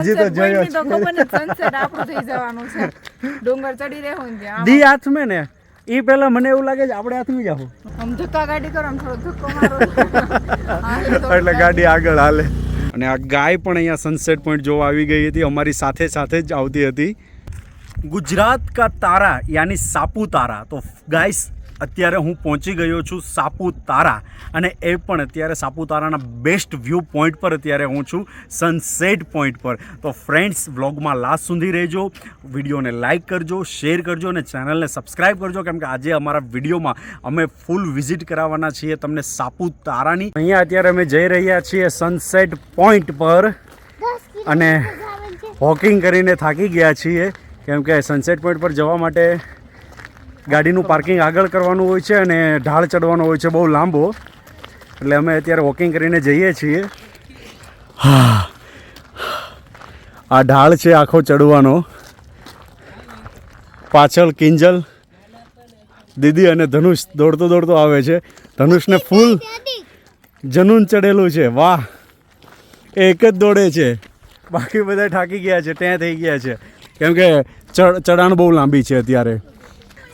હજી તો જોયો તો ખબર ને સનસેટ આપણું થઈ જવાનું છે. ડુંગર ચડી રહ્યો ને ત્યાં દી હાથમે ને ઈ પેલા મને એવું લાગે છે આપણે હાથમી જાવ આમ ધક્કા ગાડી કરો આમ થોડો ધક્કો મારો એટલે ગાડી આગળ હાલે. અને આ ગાય પણ અહીંયા સનસેટ પોઈન્ટ જોવા આવી ગઈ હતી, અમારી સાથે સાથે જ આવતી હતી. ગુજરાત કા તારા યાની સાપુતારા. તો ગાઈસ અત્યારે હું પહોંચી ગયો છું સાપુતારા, અને એ પણ અત્યારે સાપુતારાના બેસ્ટ વ્યૂ પોઈન્ટ પર અત્યારે હું છું, સનસેટ પોઈન્ટ પર. તો ફ્રેન્ડ્સ, વ્લોગમાં લાસ્ટ સુધી રહેજો, વિડીયોને લાઇક કરજો, શેર કરજો અને ચેનલને સબસ્ક્રાઈબ કરજો, કેમ કે આજે અમારા વિડીયોમાં અમે ફૂલ વિઝિટ કરાવવાના છીએ તમને સાપુતારાની. અહીંયા અત્યારે અમે જઈ રહ્યા છીએ સનસેટ પોઈન્ટ પર, અને વોકિંગ કરીને થાકી ગયા છીએ, કેમ કે સનસેટ પોઈન્ટ પર જવા માટે ગાડીનું પાર્કિંગ આગળ કરવાનું હોય છે અને ઢાળ ચડવાનો હોય છે બહુ લાંબો, એટલે અમે અત્યારે વોકિંગ કરીને જઈએ છીએ. આ ઢાળ છે આખો ચડવાનો. પાછળ કિંજલ દીદી અને ધનુષ દોડતો દોડતો આવે છે. ધનુષને ફૂલ જનૂન ચડેલું છે. વાહ, એ એક જ દોડે છે, બાકી બધા થાકી ગયા છે, ત્યાં થઈ ગયા છે, કેમ કે ચડાણ બહુ લાંબી છે અત્યારે.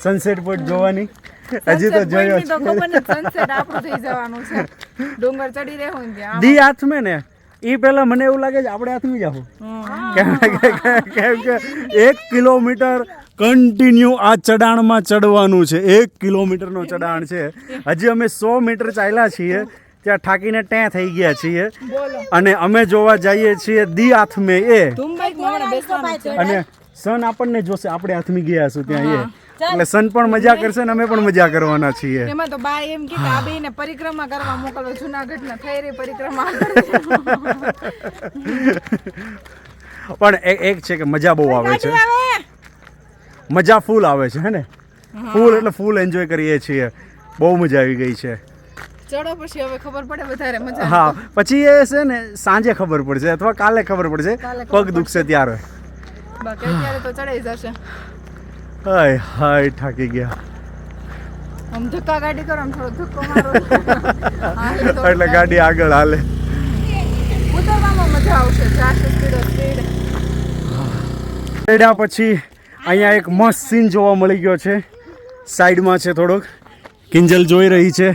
સનસેટ પોઈન્ટ જોવાની હજી તો જોયો તો ખબર ને સનસેટ આપણું થઈ જવાનું છે. ડુંગર ચડી રહ્યો ને ત્યાં દી હાથમે ને ઈ પેલા મને એવું લાગે છે આપણે હાથમી જાવ, કેમ કે 1 કિલોમીટર કન્ટિન્યુ આ ચડાણમાં ચડવાનું છે. 1 કિલોમીટરનો ચડાણ છે. હજી અમે 100 મીટર ચાલ્યા છીએ, ત્યાં થાકીને ત્યાં થઈ ગયા છીએ, અને અમે જોવા જઈએ છીએ દી હાથમે એ, અને સન આપણને જોશે આપણે હાથમી ગયા છું ત્યાં એ, એટલે સન પણ મજા કરશે ને અમે પણ મજા કરવાના છીએ. એમાં તો બા એમ કે આ બેને પરિક્રમા કરવા મોકલો, જૂનાગઢ ના થઈ રહી પરિક્રમા. પણ એક છે કે મજા બહુ આવે છે, મજા ફૂલ આવે છે, હે ને? ફૂલ એટલે ફૂલ એન્જોય કરીએ છીએ, બહુ મજા આવી ગઈ છે. ચડો પછી હવે ખબર પડે વધારે મજા. હા, પછી એ છે ને સાંજે ખબર પડશે અથવા કાલે ખબર પડશે, પગ દુખશે ત્યારે. બાકી અત્યારે તો ચડાઈ જશે. હાય હાય, થાકી ગયા. આમ ધક્કા ગાડી કરો આમ થોડો ધક્કો મારો એટલે ગાડી આગળ હાલે. ઉતરવામાં મજા આવશે. જાશે સ્પીડ. ચડ્યા પછી અહીંયા એક મસ્ત સીન જોવા મળી ગયો છે. સાઈડમાં છે થોડોક, કિંજલ જોઈ રહી છે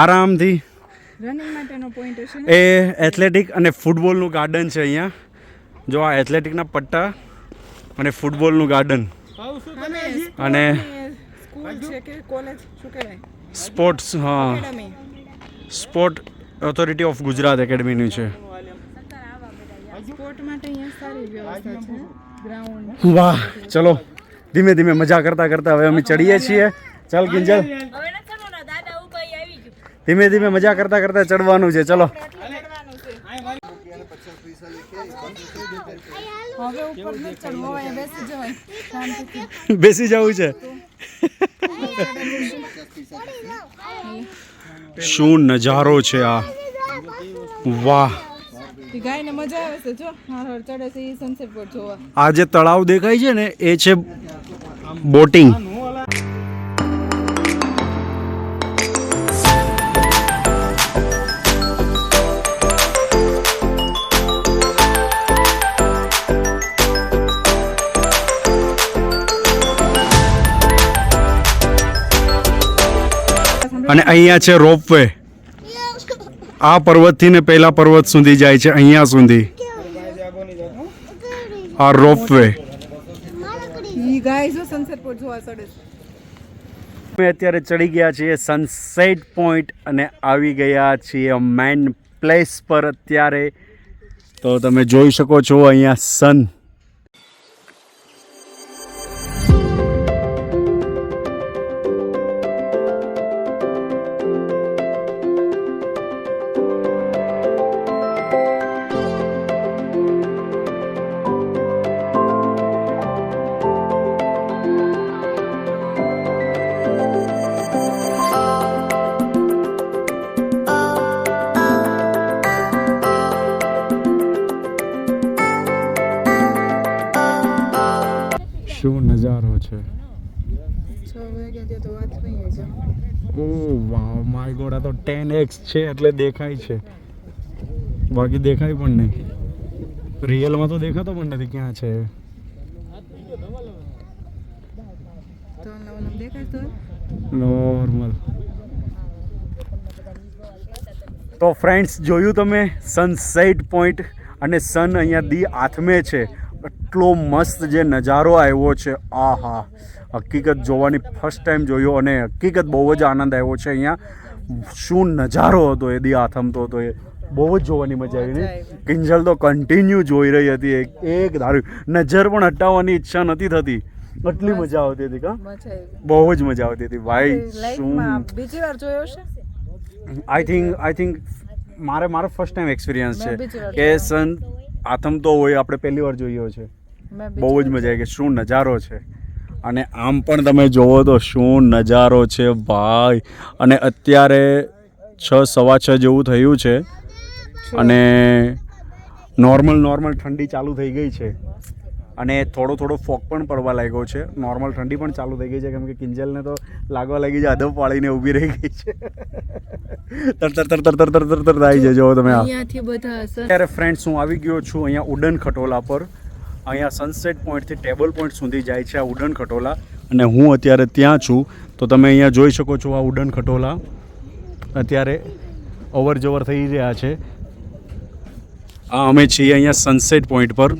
આરામથી. રનિંગ માટેનો પોઈન્ટ હશે ને? એ એથ્લેટિક અને ફૂટબોલનું ગાર્ડન છે અહીંયા. જો આ એથ્લેટિકના પટ્ટા અને ફૂટબોલનું ગાર્ડન, અને સ્કૂલ છે કે કોલેજ શું કહેવાય? સ્પોર્ટ્સ, હા, સ્પોર્ટ ઓથોરિટી ઓફ ગુજરાત એકેડમીની છે. સ્પોર્ટ માટે અહીંયા સારી વ્યવસ્થા છે. ગ્રાઉન્ડ. વાહ, ચલો ધીમે ધીમે મજા કરતા કરતા હવે અમે ચડીએ છીએ. ચાલ કિંજલ, ધીમે ધીમે મજા કરતા કરતા ચડવાનું છે. ચલો હવે ઉપર ન ચડવું, હવે બેસી જવાય શાંતિથી. બેસી જવું છે. શું નજારો છે આ! વાહ, ગાયને મજા આવે છે. જો હાર ચડે છે એ સનસેટ પર જોવા. આ જે તળાવ દેખાય છે ને એ છે બોટિંગ. અને અહીંયા છે રોપવે. આ પર્વતથી ને પેલા પર્વત સુધી જાય છે, અહીંયા સુધી આ રોપવે. ઈ ગાય જો સનસેટ પર જોવા ચડે છે. અમે અત્યારે ચડી ગયા છીએ સનસેટ પોઈન્ટ અને આવી ગયા છીએ મેન પ્લેસ પર અત્યારે. તો તમે જોઈ શકો છો અહીંયા સન. શું નજારો છે! 6 વાગ્યા તો વાત થઈ છે. ઓ વાવ, માય ગોડ, આ તો 10x છે એટલે દેખાય છે, બાકી દેખાય પણ નહીં. રિયલમાં તો દેખાતો પણ નથી ક્યાં છે. તો ઓલું દેખાય તો નોર્મલ. તો ફ્રેન્ડ્સ જોયું તમે સનસેટ પોઈન્ટ અને સન અહીંયા દી આથમે છે. એટલો મસ્ત જે નજારો આવ્યો છે. આહા, હકીકત જોવાની ફર્સ્ટ ટાઈમ જોયો અને હકીકત બહુ જ આનંદ આવ્યો છે અહીંયા. શું નજારો હતો એ દી આથમતો હતો એ બહુ જ જોવાની મજા આવી ને. કિંજલ તો કન્ટિન્યુ જોઈ રહી હતી એક ધારું, નજર પણ હટાવવાની ઈચ્છા નથી થતી. એટલી મજા આવતી હતી કા, મજા આવી. બહુ જ મજા આવતી હતી ભાઈ. લાઈફમાં બીજી વાર જોયો છે? આઈ થિંક મારે ફર્સ્ટ ટાઈમ એક્સપિરિયન્સ મેં છે બીજી વાર કે સન આથમતો હોય આપણે પહેલી વાર જોયો છે. મેં બહુ જ મજા આવી કે શું નજારો છે. અને આમ પણ તમે જોવો તો શું નજારો છે ભાઈ. અને અત્યારે 6:15 જેવું થયું છે અને નોર્મલ ઠંડી ચાલુ થઈ ગઈ છે અને થોડો ફોગ પણ પડવા લાગ્યો છે. નોર્મલ ઠંડી પણ ચાલુ થઈ ગઈ છે કેમ કે કિંજલને તો લાગવા લાગી છે અદબ પાડીને ઊભી રહી ગઈ છે. તર આવી જાય જો તમે. અહીંયાથી બધા અત્યારે ફ્રેન્ડ્સ હું આવી ગયો છું અહીંયા ઉડન ખટોલા પર. અહીંયા સનસેટ પોઈન્ટથી ટેબલ પોઈન્ટ સુધી જાય છે આ ઉડન ખટોલા અને હું અત્યારે ત્યાં છું. તો તમે અહીંયા જોઈ શકો છો આ ઉડન ખટોલા અત્યારે અવર જવર થઈ રહ્યા છે. આ અમે છીએ અહીંયા સનસેટ પોઈન્ટ પર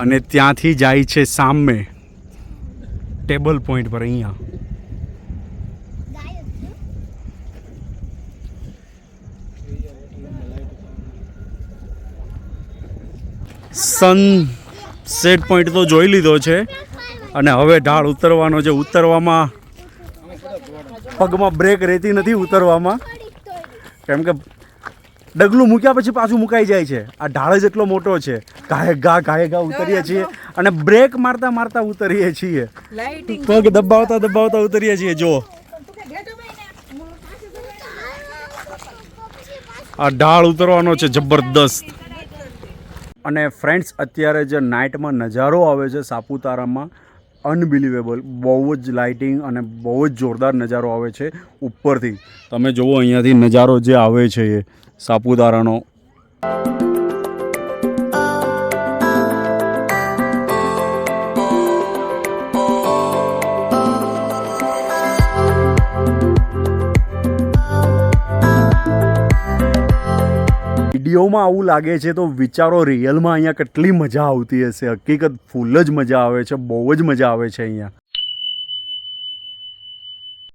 અને ત્યાંથી જાય છે સામે ટેબલ પોઈન્ટ પર. અહીંયા સનસેટ પોઈન્ટ તો જોઈ લીધો છે અને હવે ઢાળ ઉતરવાનો છે. ઉતરવામાં પગમાં બ્રેક રહેતી નથી ઉતરવામાં કેમ કે ડગલું મૂક્યા પછી પાછું મુકાઈ જાય છે. આ ઢાળ જ એટલો મોટો છે. ઘાયે ઉતરીએ છીએ અને બ્રેક મારતા ઉતરીએ છીએ. લાઇટિંગ પગ દબાવતા ઉતરીએ છીએ. જો આ ઢાળ ઉતરવાનો છે જબરદસ્ત. અને ફ્રેન્ડ્સ અત્યારે જે નાઇટમાં નજારો આવે છે સાપુતારામાં અનબિલિવેબલ. બહુ જ લાઇટિંગ અને બહુ જ જોરદાર નજારો આવે છે ઉપરથી. તમે જુઓ અહીંયાથી નજારો જે આવે છે એ સાપુતારાનો. વિડીયોમાં આવું લાગે છે તો વિચારો રિયલમાં અહીંયા કેટલી મજા આવતી હશે. હકીકત ફૂલ જ મજા આવે છે. બહુ જ મજા આવે છે અહીંયા.